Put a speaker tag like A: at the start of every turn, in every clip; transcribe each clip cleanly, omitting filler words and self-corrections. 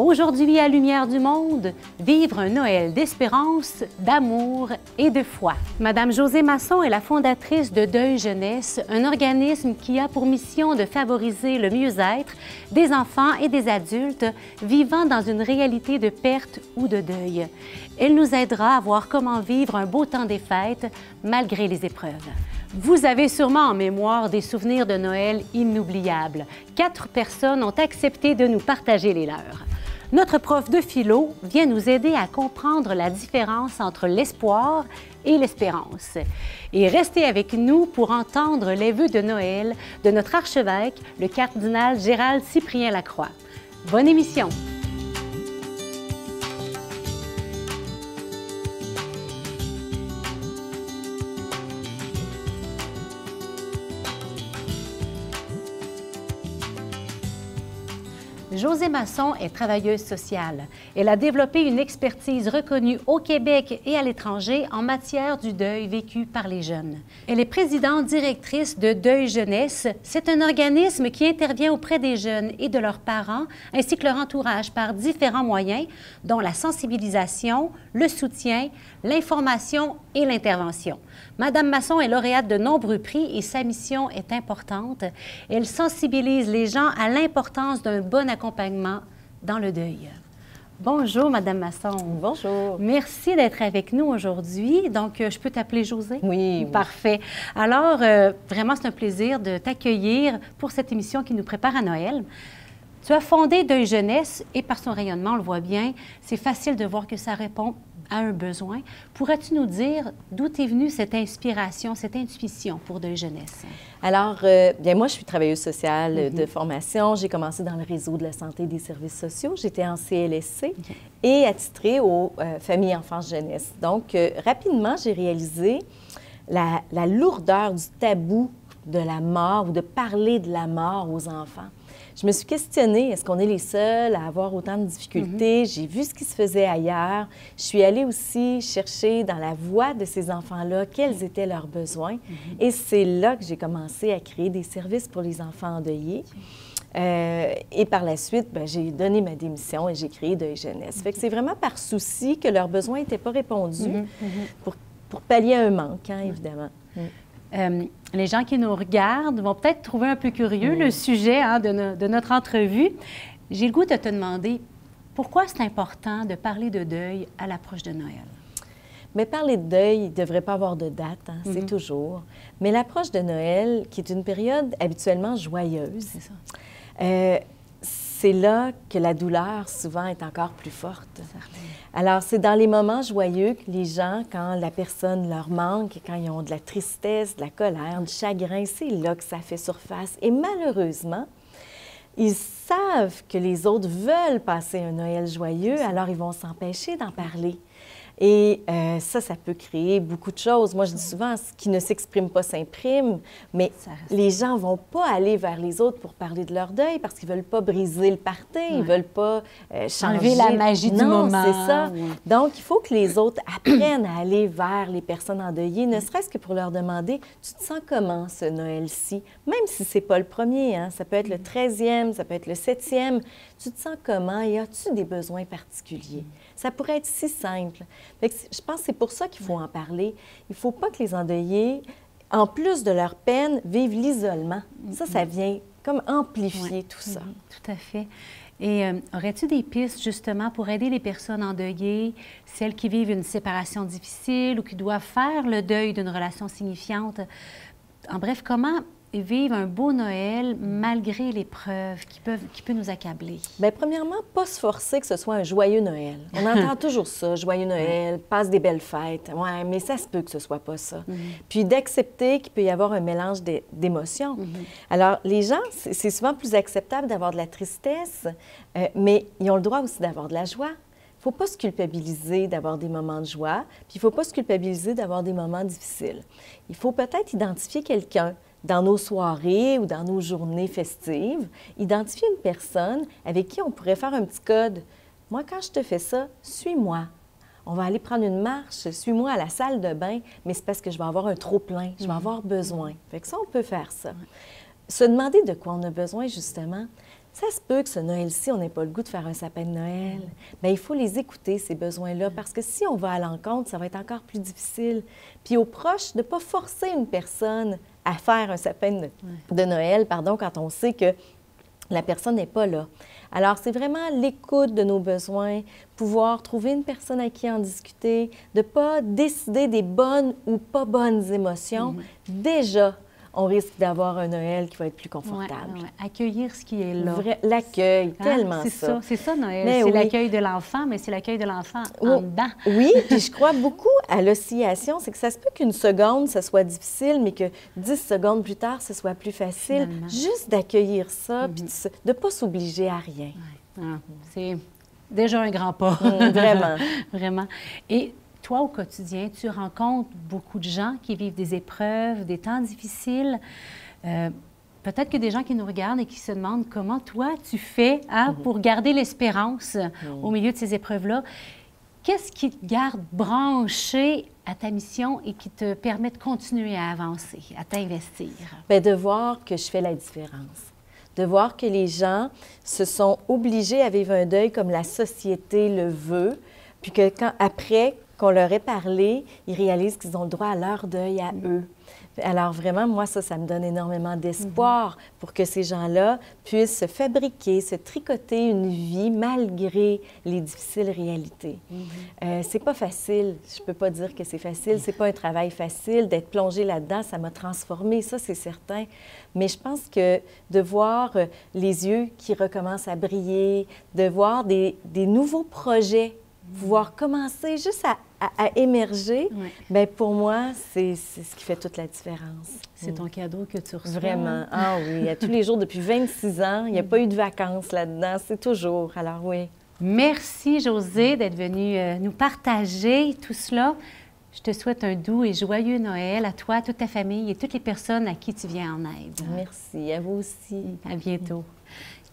A: Aujourd'hui, à Lumière du Monde, vivre un Noël d'espérance, d'amour et de foi. Madame Josée Masson est la fondatrice de Deuil Jeunesse, un organisme qui a pour mission de favoriser le mieux-être des enfants et des adultes vivant dans une réalité de perte ou de deuil. Elle nous aidera à voir comment vivre un beau temps des fêtes malgré les épreuves. Vous avez sûrement en mémoire des souvenirs de Noël inoubliables. 4 personnes ont accepté de nous partager les leurs. Notre prof de philo vient nous aider à comprendre la différence entre l'espoir et l'espérance. Et restez avec nous pour entendre les vœux de Noël de notre archevêque, le cardinal Gérald Cyprien Lacroix. Bonne émission! Josée Masson est travailleuse sociale. Elle a développé une expertise reconnue au Québec et à l'étranger en matière du deuil vécu par les jeunes. Elle est présidente directrice de Deuil Jeunesse. C'est un organisme qui intervient auprès des jeunes et de leurs parents, ainsi que leur entourage par différents moyens, dont la sensibilisation, le soutien, l'information et l'intervention. Madame Masson est lauréate de nombreux prix et sa mission est importante. Elle sensibilise les gens à l'importance d'un bon accompagnement dans le deuil. Bonjour, Madame Masson.
B: Bonjour.
A: Merci d'être avec nous aujourd'hui. Donc, je peux t'appeler Josée?
B: Oui.
A: Parfait. Alors, vraiment, c'est un plaisir de t'accueillir pour cette émission qui nous prépare à Noël. Tu as fondé Deuil Jeunesse et par son rayonnement, on le voit bien, c'est facile de voir que ça répond à un besoin. Pourrais-tu nous dire d'où est venue cette inspiration, cette intuition pour Deuil Jeunesse?
B: Alors, bien moi, je suis travailleuse sociale de formation. J'ai commencé dans le réseau de la santé et des services sociaux. J'étais en CLSC et attitrée aux familles, enfants, jeunesse. Donc, rapidement, j'ai réalisé la lourdeur du tabou de la mort ou de parler de la mort aux enfants. Je me suis questionnée, est-ce qu'on est les seuls à avoir autant de difficultés? J'ai vu ce qui se faisait ailleurs. Je suis allée aussi chercher dans la voix de ces enfants-là quels étaient leurs besoins. Et c'est là que j'ai commencé à créer des services pour les enfants endeuillés. Et par la suite, j'ai donné ma démission et j'ai créé Deuil Jeunesse. Fait que c'est vraiment par souci que leurs besoins n'étaient pas répondus pour pallier un manque, hein, évidemment.
A: Les gens qui nous regardent vont peut-être trouver un peu curieux le sujet de notre entrevue. J'ai le goût de te demander pourquoi c'est important de parler de deuil à l'approche de Noël?
B: Mais parler de deuil, il ne devrait pas avoir de date, hein, c'est toujours. Mais l'approche de Noël, qui est une période habituellement joyeuse, c'est là que la douleur, souvent, est encore plus forte. Alors, c'est dans les moments joyeux que les gens, quand la personne leur manque, quand ils ont de la tristesse, de la colère, du chagrin, c'est là que ça fait surface. Et malheureusement, ils savent que les autres veulent passer un Noël joyeux, alors ils vont s'empêcher d'en parler. Et ça peut créer beaucoup de choses. Moi, je dis souvent, ce qui ne s'exprime pas s'imprime, mais les gens ne vont pas aller vers les autres pour parler de leur deuil parce qu'ils ne veulent pas briser le party, ils ne veulent pas changer.
A: Enlever la magie du moment.
B: Non, c'est ça. Donc, il faut que les autres apprennent à aller vers les personnes endeuillées, ne serait-ce que pour leur demander, tu te sens comment ce Noël-ci? Même si ce n'est pas le premier, hein? Ça peut être le 13e, ça peut être le 7e. Tu te sens comment et as-tu des besoins particuliers? Ça pourrait être si simple. Fait que je pense que c'est pour ça qu'il faut en parler. Il ne faut pas que les endeuillés, en plus de leur peine, vivent l'isolement. Ça vient comme amplifier tout ça.
A: Tout à fait. Et aurais-tu des pistes, justement, pour aider les personnes endeuillées, celles qui vivent une séparation difficile ou qui doivent faire le deuil d'une relation signifiante? En bref, comment vivre un beau Noël malgré l'épreuve qui peut nous accabler? Bien,
B: premièrement, pas se forcer que ce soit un joyeux Noël. On entend toujours ça, joyeux Noël, passe des belles fêtes. Oui, mais ça se peut que ce soit pas ça. Puis d'accepter qu'il peut y avoir un mélange d'émotions. Alors, les gens, c'est souvent plus acceptable d'avoir de la tristesse, mais ils ont le droit aussi d'avoir de la joie. Il ne faut pas se culpabiliser d'avoir des moments de joie, puis il ne faut pas se culpabiliser d'avoir des moments difficiles. Il faut peut-être identifier quelqu'un dans nos soirées ou dans nos journées festives, identifier une personne avec qui on pourrait faire un petit code. Moi, quand je te fais ça, suis-moi. On va aller prendre une marche, suis-moi à la salle de bain, mais c'est parce que je vais avoir un trop-plein, je vais avoir besoin. Fait que ça, on peut faire ça. Se demander de quoi on a besoin, justement, ça se peut que ce Noël-ci, on n'ait pas le goût de faire un sapin de Noël. Bien, il faut les écouter, ces besoins-là, parce que si on va à l'encontre, ça va être encore plus difficile. Puis aux proches, de ne pas forcer une personne à faire un sapin de Noël, quand on sait que la personne n'est pas là. Alors, c'est vraiment l'écoute de nos besoins, pouvoir trouver une personne à qui en discuter, de ne pas décider des bonnes ou pas bonnes émotions. Déjà, on risque d'avoir un Noël qui va être plus confortable.
A: Accueillir ce qui est là.
B: L'accueil, tellement ça.
A: C'est ça, Noël. C'est l'accueil de l'enfant, mais c'est l'accueil de l'enfant en dedans.
B: Oui, puis je crois beaucoup à l'oscillation. C'est que ça se peut qu'une seconde, ça soit difficile, mais que 10 secondes plus tard, ce soit plus facile. Finalement. Juste d'accueillir ça, puis de ne pas s'obliger à rien.
A: C'est déjà un grand pas.
B: Vraiment.
A: Vraiment. Et toi, au quotidien, tu rencontres beaucoup de gens qui vivent des épreuves, des temps difficiles. Peut-être que des gens qui nous regardent et qui se demandent comment toi, tu fais pour garder l'espérance au milieu de ces épreuves-là. Qu'est-ce qui te garde branché à ta mission et qui te permet de continuer à avancer, à t'investir?
B: Bien, de voir que je fais la différence. De voir que les gens se sont obligés à vivre un deuil comme la société le veut, puis que après qu'on leur ait parlé, ils réalisent qu'ils ont le droit à leur deuil à eux. Alors vraiment, moi, ça me donne énormément d'espoir pour que ces gens-là puissent se fabriquer, se tricoter une vie malgré les difficiles réalités. C'est pas facile. Je peux pas dire que c'est facile. C'est pas un travail facile. D'être plongée là-dedans, ça m'a transformée, ça, c'est certain. Mais je pense que de voir les yeux qui recommencent à briller, de voir des nouveaux projets pouvoir commencer juste à émerger, bien, pour moi, c'est ce qui fait toute la différence.
A: C'est ton cadeau que tu reçois.
B: Vraiment. Ah oui, à tous les jours, depuis 26 ans, il n'y a pas eu de vacances là-dedans, c'est toujours. Alors oui.
A: Merci, Josée, d'être venue nous partager tout cela. Je te souhaite un doux et joyeux Noël à toi, à toute ta famille et toutes les personnes à qui tu viens en aide.
B: Merci, à vous aussi.
A: À bientôt.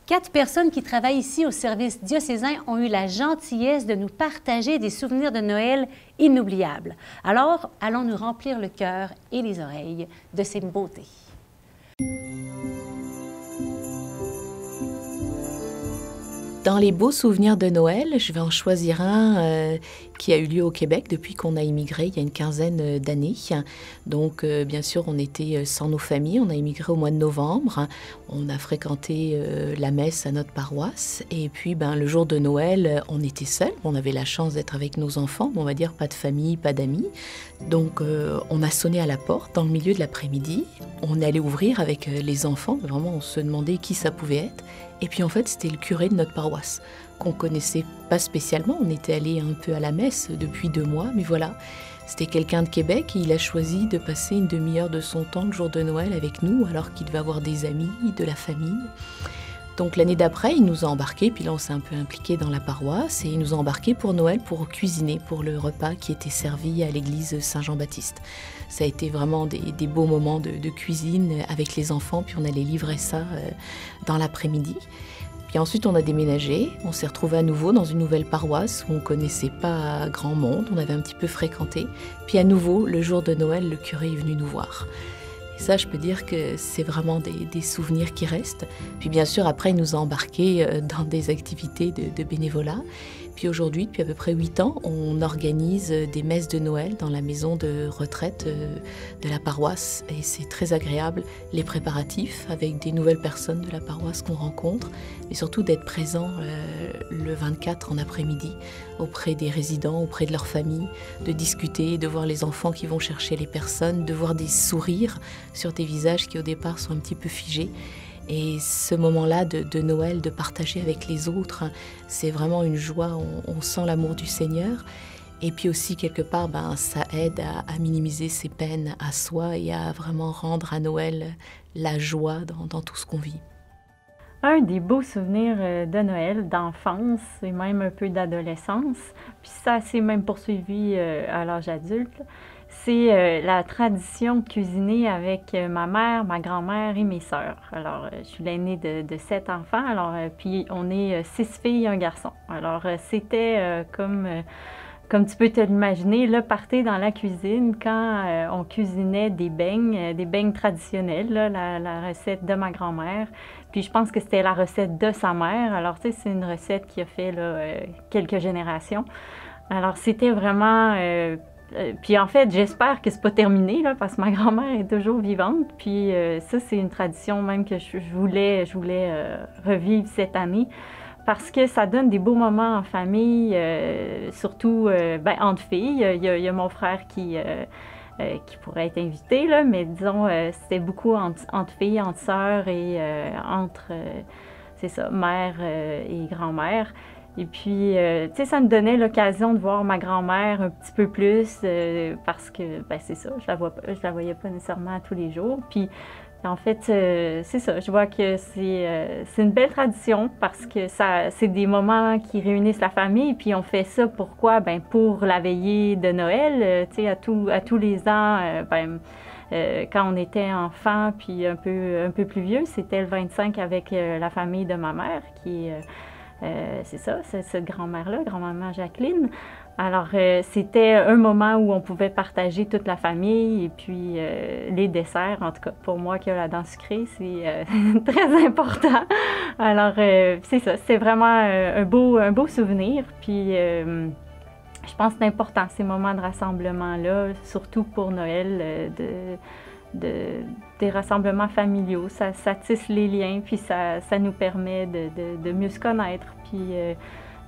A: 4 personnes qui travaillent ici au service diocésain ont eu la gentillesse de nous partager des souvenirs de Noël inoubliables. Alors, allons nous remplir le cœur et les oreilles de ces beautés.
C: Dans les beaux souvenirs de Noël, je vais en choisir un qui a eu lieu au Québec depuis qu'on a immigré il y a une quinzaine d'années. Donc, bien sûr, on était sans nos familles. On a immigré au mois de novembre. On a fréquenté la messe à notre paroisse. Et puis, le jour de Noël, on était seuls. On avait la chance d'être avec nos enfants. On va dire pas de famille, pas d'amis. Donc, on a sonné à la porte dans le milieu de l'après-midi. On allait ouvrir avec les enfants. Vraiment, on se demandait qui ça pouvait être. Et puis, en fait, c'était le curé de notre paroisse, qu'on connaissait pas spécialement. On était allé un peu à la messe depuis 2 mois, mais voilà. C'était quelqu'un de Québec et il a choisi de passer une demi-heure de son temps le jour de Noël avec nous, alors qu'il devait avoir des amis, de la famille. Donc l'année d'après, il nous a embarqués, puis là on s'est un peu impliqués dans la paroisse, et il nous a embarqués pour Noël pour cuisiner pour le repas qui était servi à l'église Saint-Jean-Baptiste. Ça a été vraiment des beaux moments de cuisine avec les enfants, puis on allait livrer ça dans l'après-midi. Puis ensuite, on a déménagé, on s'est retrouvés à nouveau dans une nouvelle paroisse où on ne connaissait pas grand monde, on avait un petit peu fréquenté. Puis à nouveau, le jour de Noël, le curé est venu nous voir. Et ça, je peux dire que c'est vraiment des souvenirs qui restent. Puis bien sûr, après, il nous a embarqués dans des activités de bénévolat. Puis aujourd'hui, depuis à peu près 8 ans, on organise des messes de Noël dans la maison de retraite de la paroisse. Et c'est très agréable, les préparatifs avec des nouvelles personnes de la paroisse qu'on rencontre, mais surtout d'être présent le 24 en après-midi auprès des résidents, auprès de leur famille, de discuter, de voir les enfants qui vont chercher les personnes, de voir des sourires sur des visages qui au départ sont un petit peu figés. Et ce moment-là de Noël, de partager avec les autres, c'est vraiment une joie, on sent l'amour du Seigneur. Et puis aussi, quelque part, ça aide à minimiser ses peines à soi et à vraiment rendre à Noël la joie dans tout ce qu'on vit.
D: Un des beaux souvenirs de Noël, d'enfance et même un peu d'adolescence, puis ça s'est même poursuivi à l'âge adulte, c'est la tradition de cuisiner avec ma mère, ma grand-mère et mes sœurs. Alors, je suis l'aînée de 7 enfants, alors puis on est 6 filles et un garçon. Alors, c'était comme tu peux te l'imaginer, le party dans la cuisine quand on cuisinait des beignes traditionnels, là, la recette de ma grand-mère. Puis je pense que c'était la recette de sa mère. Alors, tu sais, c'est une recette qui a fait là, quelques générations. Alors, c'était vraiment... puis en fait, j'espère que c'est pas terminé, là, parce que ma grand-mère est toujours vivante. Puis ça, c'est une tradition même que je voulais revivre cette année. Parce que ça donne des beaux moments en famille, surtout entre filles. Il y a mon frère qui pourrait être invité, là, mais disons, c'était beaucoup entre filles, entre sœurs et entre, c'est ça, mère et grand-mère. Et puis, tu sais, ça me donnait l'occasion de voir ma grand-mère un petit peu plus parce que, c'est ça, je la voyais pas nécessairement tous les jours. Puis, en fait, c'est ça, je vois que c'est une belle tradition parce que c'est des moments qui réunissent la famille. Puis on fait ça pourquoi? Ben pour la veillée de Noël, tu sais, à tous les ans, quand on était enfant puis un peu plus vieux, c'était le 25 avec la famille de ma mère qui c'est ça, c'est cette grand-mère-là, grand-maman Jacqueline. Alors, c'était un moment où on pouvait partager toute la famille et puis les desserts. En tout cas, pour moi, que la dent sucrée, c'est très important. Alors, c'est ça, c'est vraiment un beau souvenir. Puis, je pense que c'est important, ces moments de rassemblement-là, surtout pour Noël, des rassemblements familiaux. Ça tisse les liens, puis ça nous permet de mieux se connaître, puis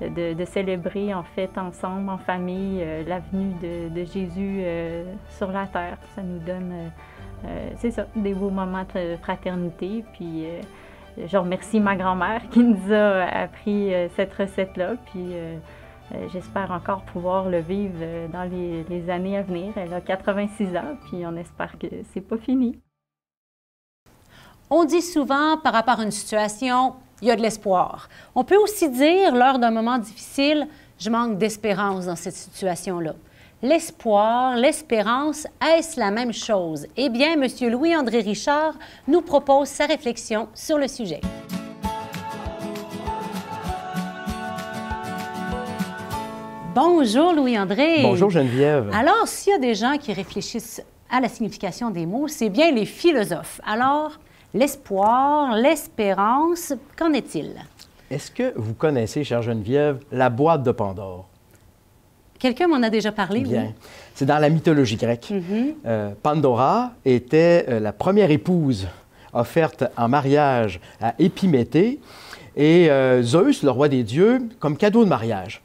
D: de célébrer en fait ensemble, en famille, la venue de Jésus sur la terre. Ça nous donne, c'est ça, des beaux moments de fraternité. Puis je remercie ma grand-mère qui nous a appris cette recette-là. Puis j'espère encore pouvoir le vivre dans les années à venir. Elle a 86 ans, puis on espère que c'est pas fini.
A: On dit souvent, par rapport à une situation, il y a de l'espoir. On peut aussi dire, lors d'un moment difficile, je manque d'espérance dans cette situation-là. L'espoir, l'espérance, est-ce la même chose? Eh bien, M. Louis-André Richard nous propose sa réflexion sur le sujet. Bonjour Louis-André.
E: Bonjour Geneviève.
A: Alors, s'il y a des gens qui réfléchissent à la signification des mots, c'est bien les philosophes. Alors, l'espoir, l'espérance, qu'en est-il?
E: Est-ce que vous connaissez, chère Geneviève, la boîte de Pandore?
A: Quelqu'un m'en a déjà parlé,
E: Bien.
A: oui.
E: C'est dans la mythologie grecque. Pandora était la première épouse offerte en mariage à Épiméthée et Zeus, le roi des dieux, comme cadeau de mariage,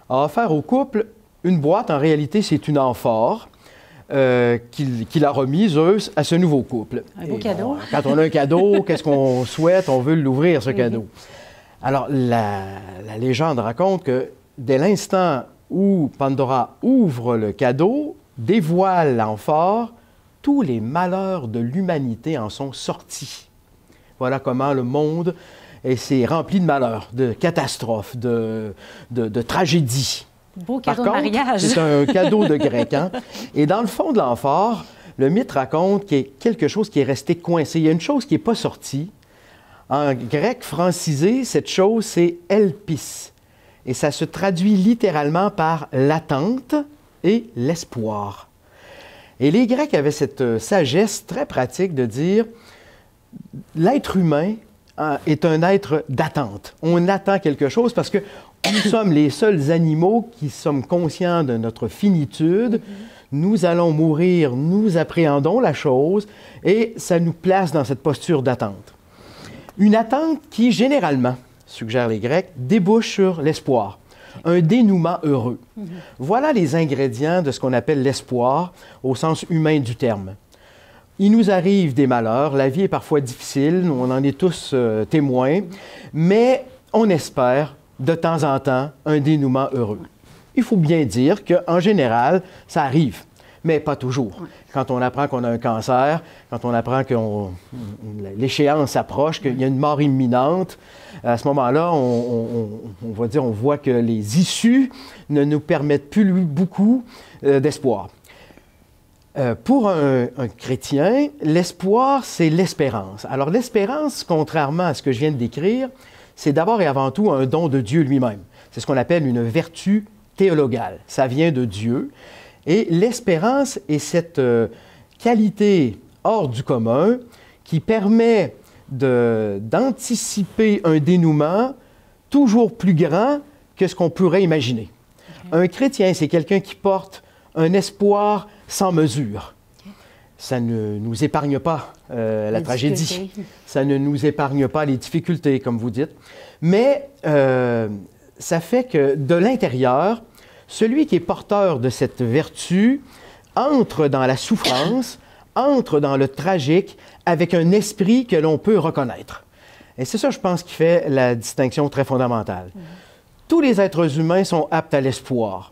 E: a offert au couple une boîte. En réalité, c'est une amphore qu'il a remis, Zeus, à ce nouveau couple.
A: Un beau cadeau.
E: Bon, quand on a un cadeau, qu'est-ce qu'on souhaite? On veut l'ouvrir, ce cadeau. Alors, la légende raconte que dès l'instant où Pandora ouvre le cadeau, dévoile l'amphore, tous les malheurs de l'humanité en sont sortis. Voilà comment le monde s'est rempli de malheurs, de catastrophes, de tragédies.
A: Beau cadeau
E: Par
A: de
E: contre,
A: mariage.
E: c'est un cadeau de grec. Hein? Et dans le fond de l'amphore, le mythe raconte qu'il y a quelque chose qui est resté coincé. Il y a une chose qui n'est pas sortie. En grec francisé, cette chose, c'est elpis. Et ça se traduit littéralement par l'attente et l'espoir. Et les Grecs avaient cette sagesse très pratique de dire l'être humain est un être d'attente. On attend quelque chose parce que nous sommes les seuls animaux qui sommes conscients de notre finitude. Nous allons mourir, nous appréhendons la chose et ça nous place dans cette posture d'attente. Une attente qui, généralement, suggèrent les Grecs, débouche sur l'espoir, un dénouement heureux. Voilà les ingrédients de ce qu'on appelle l'espoir au sens humain du terme. Il nous arrive des malheurs, la vie est parfois difficile, on en est tous témoins, mais on espère de temps en temps un dénouement heureux. Il faut bien dire qu'en général, ça arrive, mais pas toujours. Quand on apprend qu'on a un cancer, quand on apprend que l'échéance approche, qu'il y a une mort imminente, à ce moment-là, on va dire, on voit que les issues ne nous permettent plus beaucoup d'espoir. Pour un chrétien, l'espoir, c'est l'espérance. Alors l'espérance, contrairement à ce que je viens de décrire, c'est d'abord et avant tout un don de Dieu lui-même. C'est ce qu'on appelle une vertu théologale. Ça vient de Dieu. Et l'espérance est cette qualité hors du commun qui permet d'anticiper un dénouement toujours plus grand que ce qu'on pourrait imaginer. Un chrétien, c'est quelqu'un qui porte un espoir sans mesure. Ça ne nous épargne pas la tragédie. Ça ne nous épargne pas les difficultés, comme vous dites. Mais ça fait que de l'intérieur, celui qui est porteur de cette vertu entre dans la souffrance, entre dans le tragique avec un esprit que l'on peut reconnaître. Et c'est ça, je pense, qui fait la distinction très fondamentale. Tous les êtres humains sont aptes à l'espoir,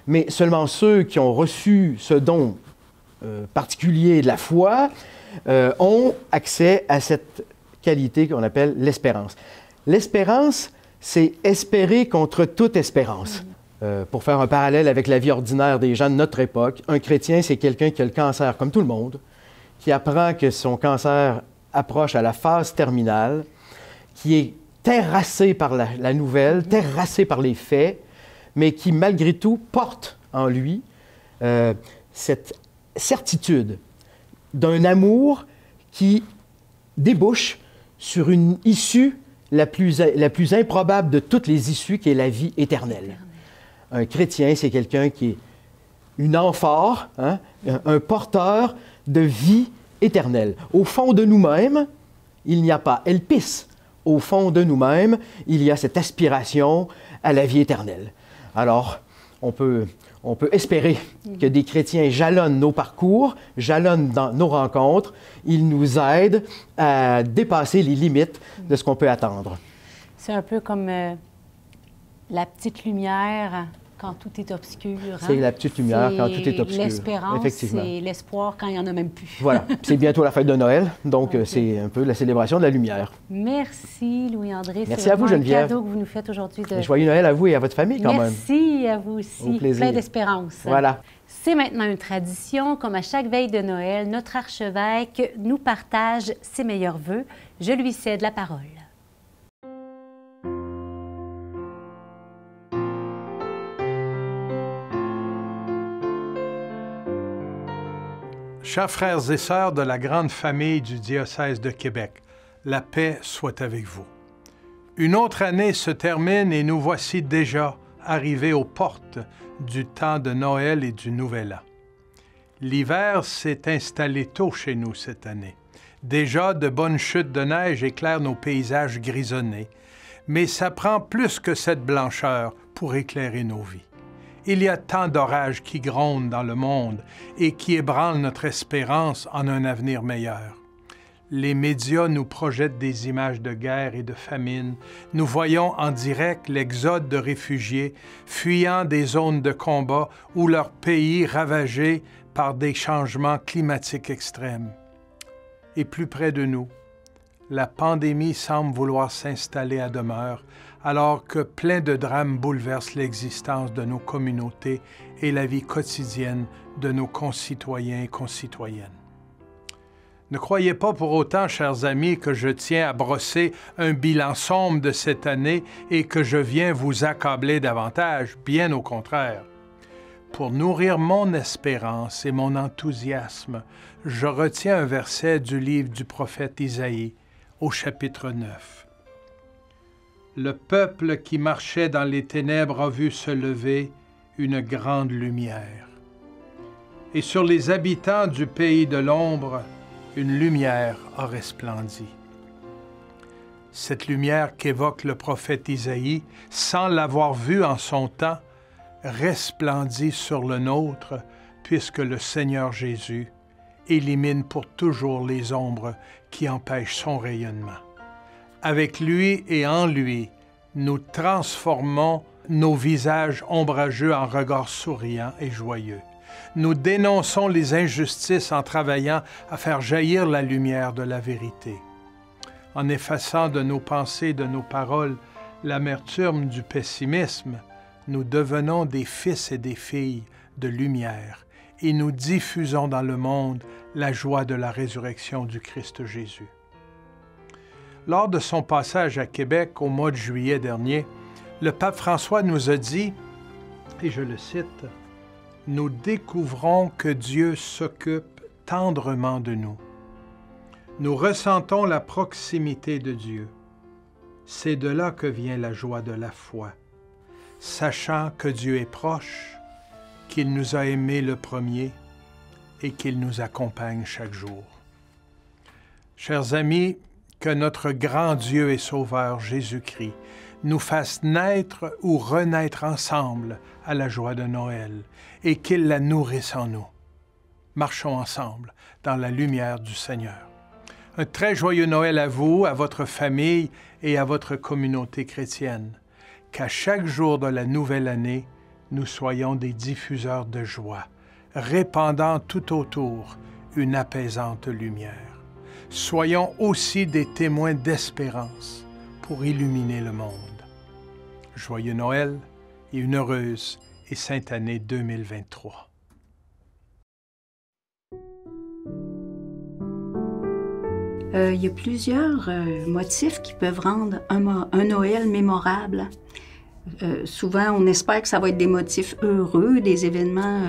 E: mais seulement ceux qui ont reçu ce don particulier de la foi ont accès à cette qualité qu'on appelle l'espérance. L'espérance, c'est espérer contre toute espérance. Pour faire un parallèle avec la vie ordinaire des gens de notre époque, un chrétien, c'est quelqu'un qui a le cancer comme tout le monde, qui apprend que son cancer approche à la phase terminale, qui est terrassé par la nouvelle, terrassé par les faits, mais qui, malgré tout, porte en lui cette certitude d'un amour qui débouche sur une issue la plus improbable de toutes les issues, qui est la vie éternelle. Un chrétien, c'est quelqu'un qui est une amphore, hein, un porteur de vie éternelle. Au fond de nous-mêmes, il n'y a pas elpis. Au fond de nous-mêmes, il y a cette aspiration à la vie éternelle. Alors, on peut espérer que des chrétiens jalonnent nos parcours, jalonnent dans nos rencontres. Ils nous aident à dépasser les limites de ce qu'on peut attendre.
A: C'est un peu comme la petite lumière quand tout est obscur.
E: C'est la petite lumière quand tout est obscur.
A: L'espérance, c'est l'espoir quand il n'y en a même plus.
E: Voilà. C'est bientôt la fête de Noël, donc c'est un peu la célébration de la lumière.
A: Merci, Louis-André.
E: Merci à vous, Geneviève.
A: C'est un cadeau que vous nous faites aujourd'hui.
E: Joyeux Noël à vous et à votre famille, quand même.
A: Merci à vous aussi.
E: Au plaisir.
A: Plein d'espérance.
E: Voilà.
A: C'est maintenant une tradition. Comme à chaque veille de Noël, notre archevêque nous partage ses meilleurs vœux. Je lui cède la parole.
F: Chers frères et sœurs de la grande famille du diocèse de Québec, la paix soit avec vous. Une autre année se termine et nous voici déjà arrivés aux portes du temps de Noël et du Nouvel An. L'hiver s'est installé tôt chez nous cette année. Déjà, de bonnes chutes de neige éclairent nos paysages grisonnés, mais ça prend plus que cette blancheur pour éclairer nos vies. Il y a tant d'orages qui grondent dans le monde et qui ébranlent notre espérance en un avenir meilleur. Les médias nous projettent des images de guerre et de famine. Nous voyons en direct l'exode de réfugiés fuyant des zones de combat ou leur pays ravagé par des changements climatiques extrêmes. Et plus près de nous, la pandémie semble vouloir s'installer à demeure, alors que plein de drames bouleversent l'existence de nos communautés et la vie quotidienne de nos concitoyens et concitoyennes. Ne croyez pas pour autant, chers amis, que je tiens à brosser un bilan sombre de cette année et que je viens vous accabler davantage, bien au contraire. Pour nourrir mon espérance et mon enthousiasme, je retiens un verset du livre du prophète Isaïe, au chapitre 9. Le peuple qui marchait dans les ténèbres a vu se lever une grande lumière. Et sur les habitants du pays de l'ombre, une lumière a resplendi. Cette lumière qu'évoque le prophète Isaïe, sans l'avoir vue en son temps, resplendit sur le nôtre, puisque le Seigneur Jésus élimine pour toujours les ombres qui empêchent son rayonnement. Avec lui et en lui, nous transformons nos visages ombrageux en regards souriants et joyeux. Nous dénonçons les injustices en travaillant à faire jaillir la lumière de la vérité. En effaçant de nos pensées, de nos paroles, l'amertume du pessimisme, nous devenons des fils et des filles de lumière et nous diffusons dans le monde la joie de la résurrection du Christ Jésus. Lors de son passage à Québec au mois de juillet dernier, le pape François nous a dit, et je le cite, « Nous découvrons que Dieu s'occupe tendrement de nous. nous ressentons la proximité de Dieu. C'est de là que vient la joie de la foi, sachant que Dieu est proche, qu'il nous a aimés le premier et qu'il nous accompagne chaque jour. Chers amis, que notre grand Dieu et Sauveur Jésus-Christ nous fasse naître ou renaître ensemble à la joie de Noël et qu'il la nourrisse en nous. Marchons ensemble dans la lumière du Seigneur. Un très joyeux Noël à vous, à votre famille et à votre communauté chrétienne. Qu'à chaque jour de la nouvelle année, nous soyons des diffuseurs de joie, répandant tout autour une apaisante lumière. Soyons aussi des témoins d'espérance pour illuminer le monde. Joyeux Noël et une heureuse et sainte année 2023.
G: Il y a plusieurs motifs qui peuvent rendre un Noël mémorable. Souvent, on espère que ça va être des motifs heureux, des événements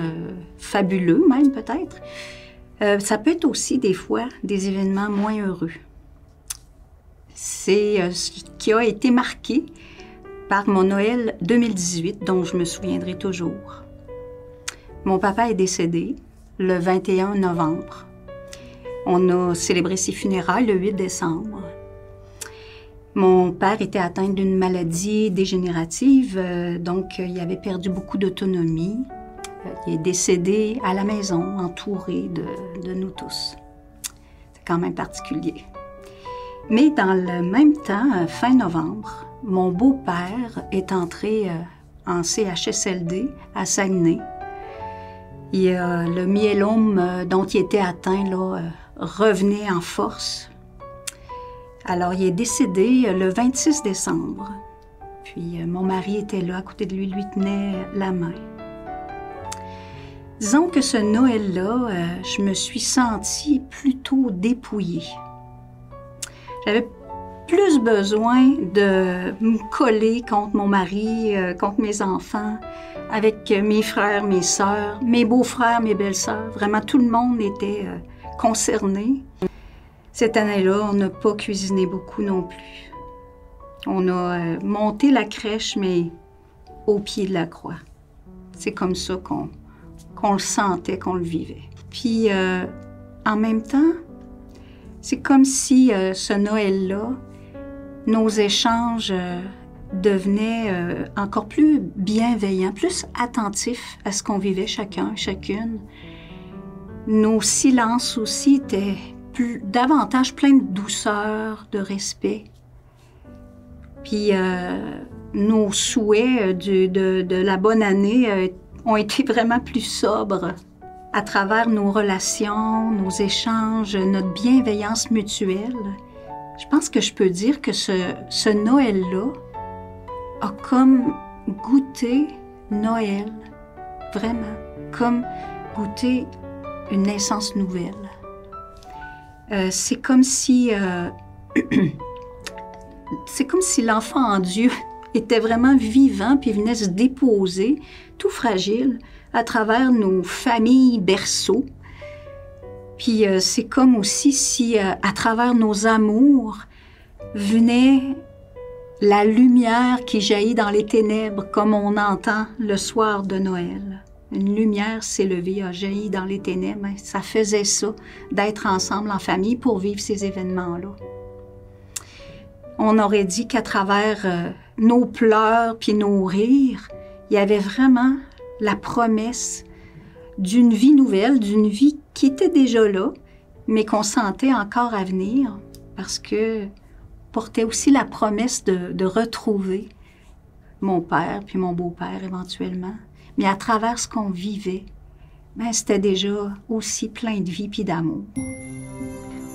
G: fabuleux même peut-être. Ça peut être aussi des fois des événements moins heureux. C'est ce qui a été marqué par mon Noël 2018, dont je me souviendrai toujours. Mon papa est décédé le 21 novembre. On a célébré ses funérailles le 8 décembre. Mon père était atteint d'une maladie dégénérative, donc il avait perdu beaucoup d'autonomie. Il est décédé à la maison, entouré de nous tous. C'est quand même particulier. Mais dans le même temps, fin novembre, mon beau-père est entré en CHSLD à Saguenay. Le myélome dont il était atteint là, revenait en force. Alors, il est décédé le 26 décembre. Puis, mon mari était là, à côté de lui, lui tenait la main. Disons que ce Noël-là, je me suis sentie plutôt dépouillée. J'avais plus besoin de me coller contre mon mari, contre mes enfants, avec mes frères, mes sœurs, mes beaux-frères, mes belles-sœurs. Vraiment, tout le monde était concerné. Cette année-là, on n'a pas cuisiné beaucoup non plus. On a monté la crèche, mais au pied de la croix. C'est comme ça qu'on le sentait, qu'on le vivait. Puis, en même temps, c'est comme si ce Noël-là, nos échanges devenaient encore plus bienveillants, plus attentifs à ce qu'on vivait chacun, chacune. Nos silences aussi étaient davantage pleins de douceur, de respect. Puis nos souhaits de la bonne année ont été vraiment plus sobres à travers nos relations, nos échanges, notre bienveillance mutuelle. Je pense que je peux dire que ce Noël-là a comme goûté Noël, vraiment, comme goûter une naissance nouvelle. C'est comme si l'enfant en Dieu était vraiment vivant puis venait se déposer, tout fragile, à travers nos familles berceaux. Puis c'est comme aussi si, à travers nos amours, venait la lumière qui jaillit dans les ténèbres, comme on entend le soir de Noël. Une lumière s'est levée, a jailli dans les ténèbres. Ça faisait ça, d'être ensemble en famille pour vivre ces événements-là. On aurait dit qu'à travers nos pleurs puis nos rires, il y avait vraiment la promesse d'une vie nouvelle, d'une vie qui était déjà là, mais qu'on sentait encore à venir, parce que portait aussi la promesse de retrouver mon père puis mon beau-père éventuellement. Mais à travers ce qu'on vivait, ben, c'était déjà aussi plein de vie puis d'amour.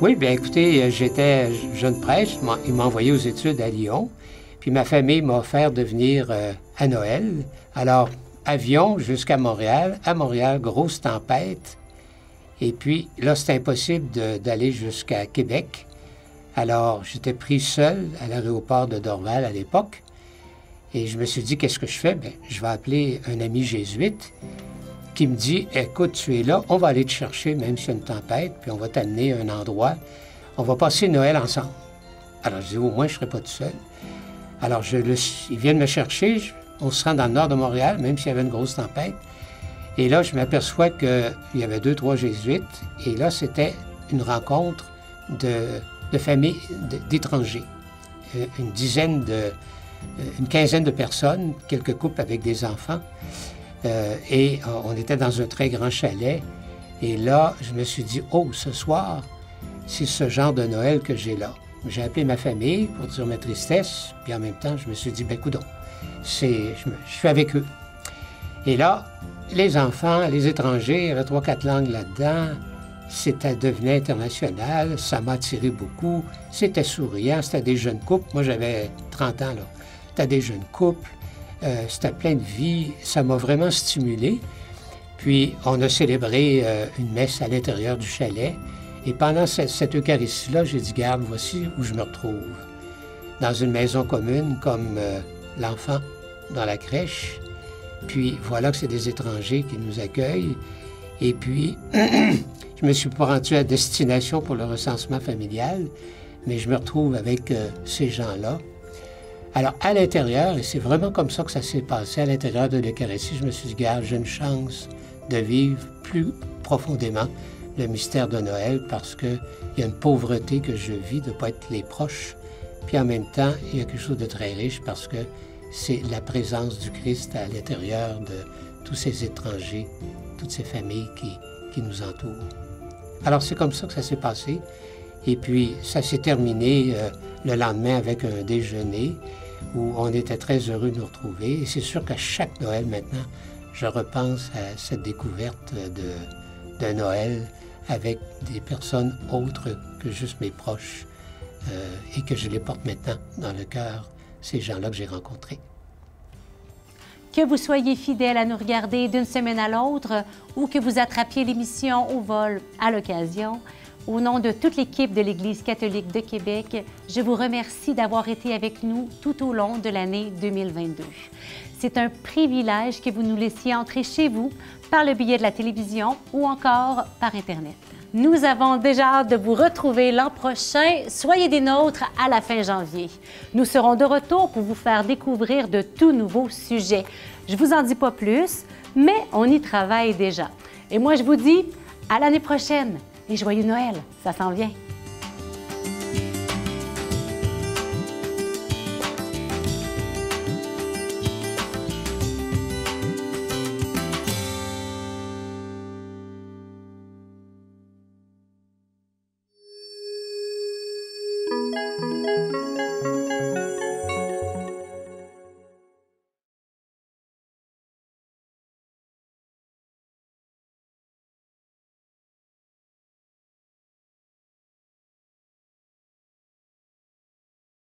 H: Oui, bien écoutez, j'étais jeune prêtre, il m'a envoyé aux études à Lyon, puis ma famille m'a offert de venir à Noël. Alors, avion jusqu'à Montréal. À Montréal, grosse tempête. Et puis, là, c'était impossible d'aller jusqu'à Québec. Alors, j'étais pris seul à l'aéroport de Dorval à l'époque. Et je me suis dit, qu'est-ce que je fais? Bien, je vais appeler un ami jésuite qui me dit, écoute, tu es là, on va aller te chercher, même s'il y a une tempête, puis on va t'amener à un endroit on va passer Noël ensemble. Alors, je dis, au moins, je ne serai pas tout seul. Alors, ils viennent me chercher, on se rend dans le nord de Montréal, même s'il y avait une grosse tempête. Et là, je m'aperçois qu'il y avait 2, 3 jésuites, et là, c'était une rencontre de familles d'étrangers. Une quinzaine de personnes, quelques couples avec des enfants. Et on était dans un très grand chalet. Et là, je me suis dit, oh, ce soir, c'est ce genre de Noël que j'ai là. J'ai appelé ma famille pour dire ma tristesse, puis en même temps, je me suis dit, ben coudonc, je suis avec eux. Et là, les enfants, les étrangers, il y avait 3-4 langues là-dedans. C'était devenu international, ça m'a attiré beaucoup. C'était souriant, c'était des jeunes couples. Moi, j'avais 30 ans, là. C'était des jeunes couples, c'était plein de vie. Ça m'a vraiment stimulé. Puis, on a célébré une messe à l'intérieur du chalet. Et pendant cette Eucharistie-là, j'ai dit, garde, voici où je me retrouve. Dans une maison commune, comme l'enfant dans la crèche. Puis, voilà que c'est des étrangers qui nous accueillent. Et puis, je ne me suis pas rendu à destination pour le recensement familial, mais je me retrouve avec ces gens-là. Alors, à l'intérieur, et c'est vraiment comme ça que ça s'est passé, à l'intérieur de l'Eucharistie, je me suis dit, regarde, j'ai une chance de vivre plus profondément le mystère de Noël parce qu'il y a une pauvreté que je vis de ne pas être les proches. Puis en même temps, il y a quelque chose de très riche parce que c'est la présence du Christ à l'intérieur de tous ces étrangers, toutes ces familles qui nous entourent. Alors, c'est comme ça que ça s'est passé. Et puis, ça s'est terminé le lendemain avec un déjeuner où on était très heureux de nous retrouver. Et c'est sûr qu'à chaque Noël, maintenant, je repense à cette découverte de Noël avec des personnes autres que juste mes proches et que je les porte maintenant dans le cœur, ces gens-là que j'ai rencontrés.
A: Que vous soyez fidèle à nous regarder d'une semaine à l'autre ou que vous attrapiez l'émission au vol à l'occasion, au nom de toute l'équipe de l'Église catholique de Québec, je vous remercie d'avoir été avec nous tout au long de l'année 2022. C'est un privilège que vous nous laissiez entrer chez vous par le biais de la télévision ou encore par Internet. Nous avons déjà hâte de vous retrouver l'an prochain. Soyez des nôtres à la fin janvier. Nous serons de retour pour vous faire découvrir de tout nouveaux sujets. Je vous en dis pas plus, mais on y travaille déjà. Et moi, je vous dis à l'année prochaine et joyeux Noël, ça s'en vient.